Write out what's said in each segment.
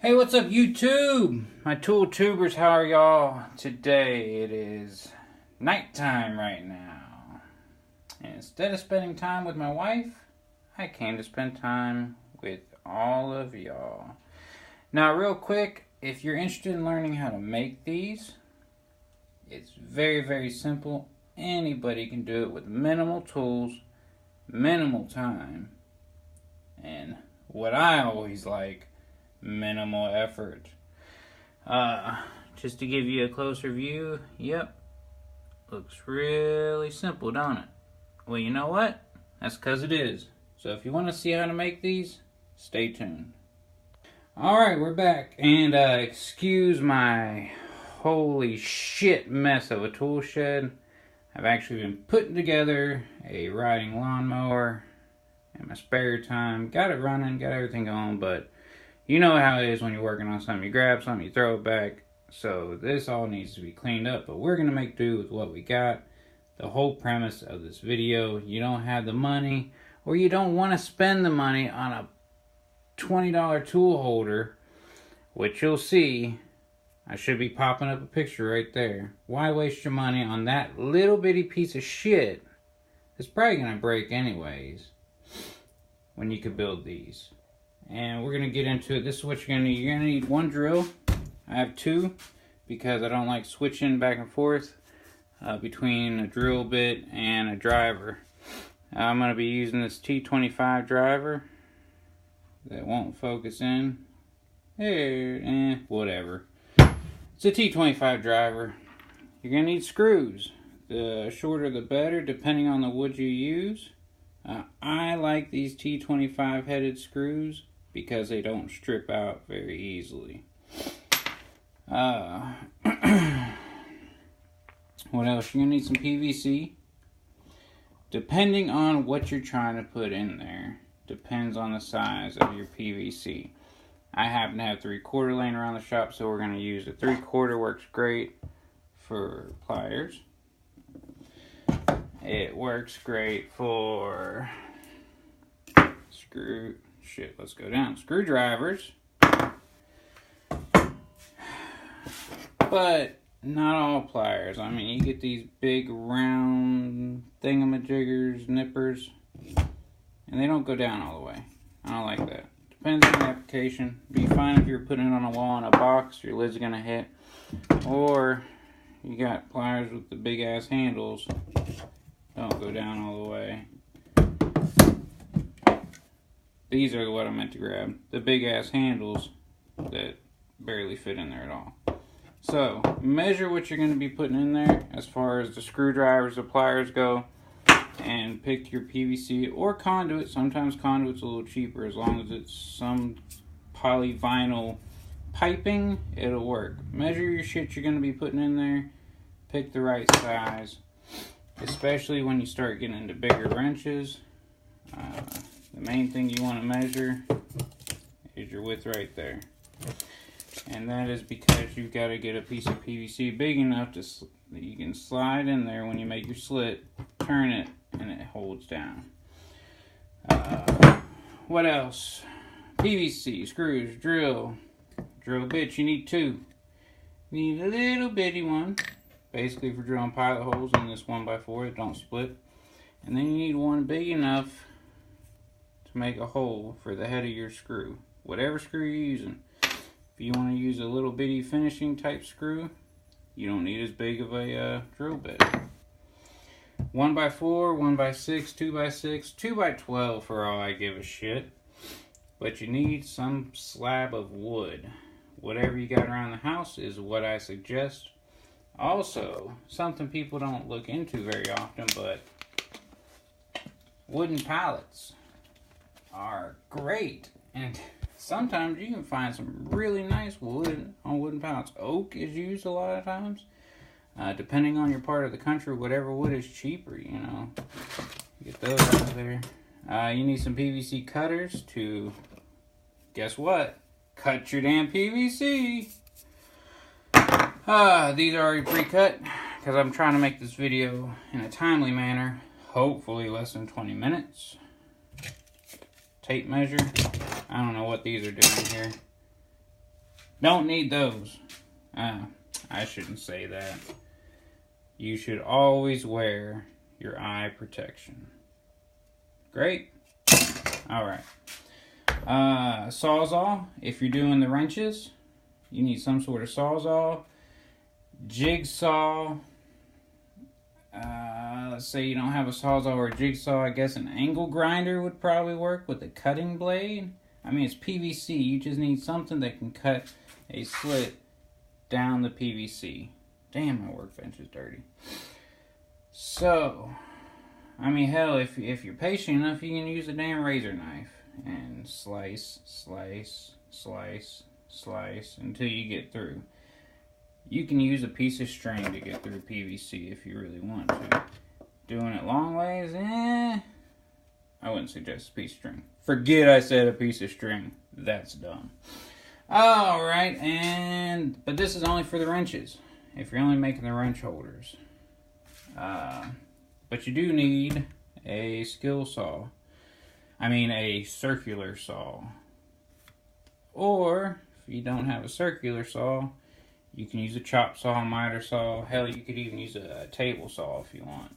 Hey, what's up, YouTube? My tool tubers, how are y'all? Today it is nighttime right now. And instead of spending time with my wife, I came to spend time with all of y'all. Now, real quick, if you're interested in learning how to make these, it's very, very simple. Anybody can do it with minimal tools, minimal time, and what I always like, minimal effort. Just to give you a closer view, yep, looks really simple, don't it? Well, you know what? That's because it is. So if you want to see how to make these, stay tuned. Alright, we're back, and excuse my holy shit mess of a tool shed. I've actually been putting together a riding lawnmower in my spare time. Got it running, got everything going, but you know how it is when you're working on something. You grab something, you throw it back. So this all needs to be cleaned up, but we're going to make do with what we got. The whole premise of this video, you don't have the money, or you don't want to spend the money on a $20 tool holder, which you'll see. I should be popping up a picture right there. Why waste your money on that little bitty piece of shit? It's probably going to break anyways when you could build these. And we're going to get into it. This is what you're going to need. You're going to need one drill. I have two because I don't like switching back and forth between a drill bit and a driver. I'm going to be using this T25 driver that won't focus in. Hey, whatever. It's a T25 driver. You're going to need screws. The shorter the better, depending on the wood you use. I like these T25 headed screws because they don't strip out very easily. What else? You're going to need some PVC. Depending on what you're trying to put in there, depends on the size of your PVC. I happen to have 3/4 laying around the shop, so we're going to use a 3/4. Works great for pliers. It works great for let's go down. Screwdrivers. But not all pliers. I mean, you get these big round thingamajiggers, nippers, and they don't go down all the way. I don't like that. Depends on the application. Be fine if you're putting it on a wall in a box, your lid's gonna hit. Or you got pliers with the big ass handles. Don't go down all the way. These are what I meant to grab. The big ass handles that barely fit in there at all. So, measure what you're going to be putting in there as far as the screwdrivers, the pliers go. And pick your PVC or conduit. Sometimes conduit's a little cheaper. As long as it's some polyvinyl piping, it'll work. Measure your shit you're going to be putting in there. Pick the right size. Especially when you start getting into bigger wrenches. The main thing you want to measure is your width right there. And that is because you've got to get a piece of PVC big enough that you can slide in there when you make your slit, turn it, and it holds down. What else? PVC, screws, drill bits. You need two. You need a little bitty one, basically for drilling pilot holes in this 1x4 that don't split. And then you need one big enough to make a hole for the head of your screw. Whatever screw you're using. If you want to use a little bitty finishing type screw, you don't need as big of a drill bit. 1x4, 1x6, 2x6, 2x12 for all I give a shit. But you need some slab of wood. Whatever you got around the house is what I suggest. Also, something people don't look into very often, but wooden pallets are great. And sometimes you can find some really nice wood on wooden pallets. Oak is used a lot of times. Depending on your part of the country, whatever wood is cheaper, you know. Get those out of there. You need some PVC cutters to, guess what? Cut your damn PVC. These are already pre-cut because I'm trying to make this video in a timely manner. Hopefully less than 20 minutes. Tape measure. I don't know what these are doing here. Don't need those. I shouldn't say that. You should always wear your eye protection. Great. Alright. Sawzall. If you're doing the wrenches, you need some sort of sawzall. Jigsaw. Let's say you don't have a sawzall or a jigsaw. I guess an angle grinder would probably work with a cutting blade. I mean, it's PVC. You just need something that can cut a slit down the PVC. Damn, my workbench is dirty. So, I mean, hell, if you're patient enough, you can use a damn razor knife and slice, slice, slice, slice until you get through. You can use a piece of string to get through PVC if you really want to. Doing it long ways, I wouldn't suggest a piece of string. Forget I said a piece of string. That's dumb. Alright, but this is only for the wrenches. If you're only making the wrench holders. But you do need a skill saw. I mean a circular saw. Or, if you don't have a circular saw, you can use a chop saw, miter saw. Hell, you could even use a table saw if you want.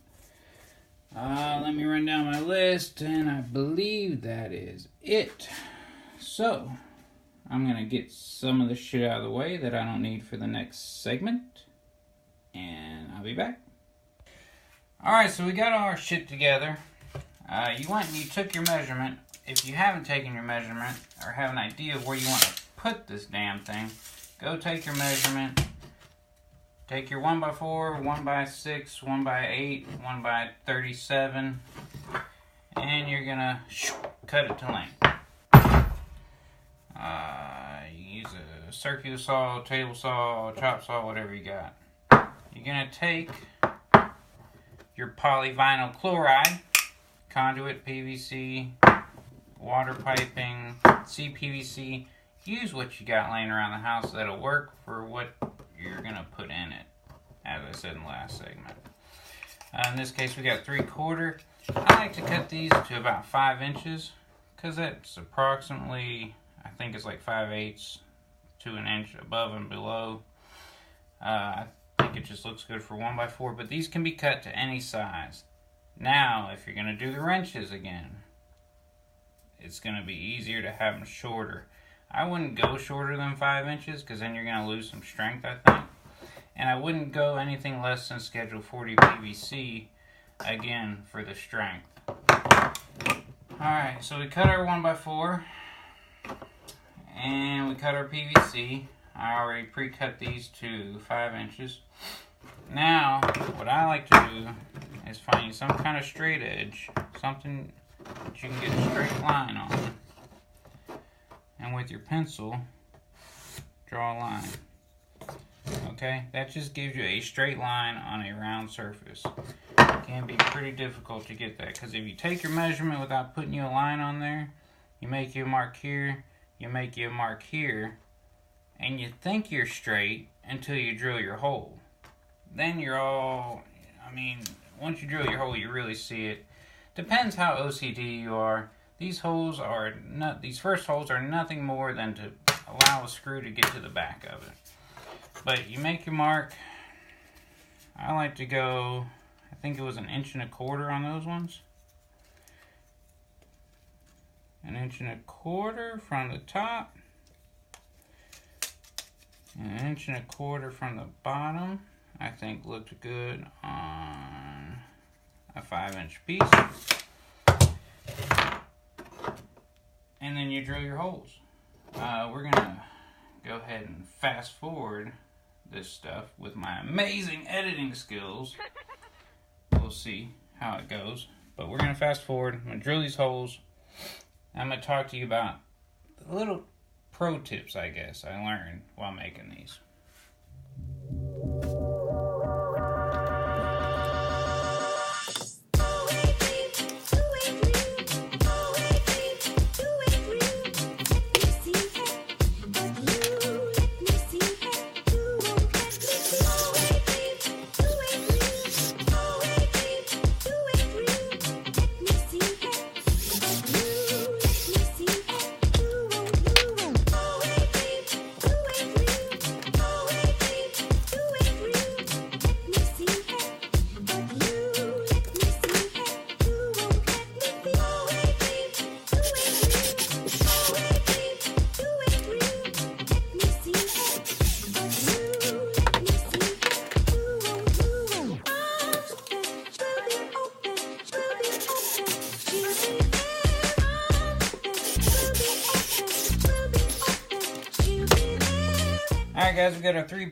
Let me run down my list, and I believe that is it. So, I'm going to get some of the shit out of the way that I don't need for the next segment, and I'll be back. Alright, so we got all our shit together. You went and you took your measurement. If you haven't taken your measurement, or have an idea of where you want to put this damn thing, go take your measurement. Take your 1x4, 1x6, 1x8, 1x37, and you're gonna cut it to length. You use a circular saw, table saw, chop saw, whatever you got. You're gonna take your polyvinyl chloride, conduit PVC, water piping, CPVC. Use what you got laying around the house that'll work for what you're gonna put in it, as I said in the last segment. In this case, we got 3/4. I like to cut these to about 5 inches, because that's approximately, I think it's like 5/8 to an inch above and below. I think it just looks good for 1x4, but these can be cut to any size. Now, if you're gonna do the wrenches again, it's gonna be easier to have them shorter. I wouldn't go shorter than 5 inches, because then you're going to lose some strength, I think. And I wouldn't go anything less than Schedule 40 PVC, again, for the strength. Alright, so we cut our 1x4, and we cut our PVC. I already pre-cut these to 5 inches. Now, what I like to do is find some kind of straight edge, something that you can get a straight line on. And with your pencil, draw a line. Okay, that just gives you a straight line on a round surface. It can be pretty difficult to get that, because if you take your measurement without putting you a line on there, you make you a mark here, you make you a mark here, and you think you're straight until you drill your hole. Then you're all, I mean, once you drill your hole, you really see it. Depends how OCD you are. These first holes are nothing more than to allow a screw to get to the back of it. But you make your mark. I like to go, I think it was 1 1/4 inches on those ones. 1 1/4 inches from the top. And 1 1/4 inches from the bottom. I think looked good on a 5-inch piece. And then you drill your holes. We're gonna go ahead and fast forward this stuff with my amazing editing skills. We'll see how it goes. But we're gonna fast forward. I'm gonna drill these holes. I'm gonna talk to you about the little pro tips, I guess, I learned while making these. Alright guys, we got our 3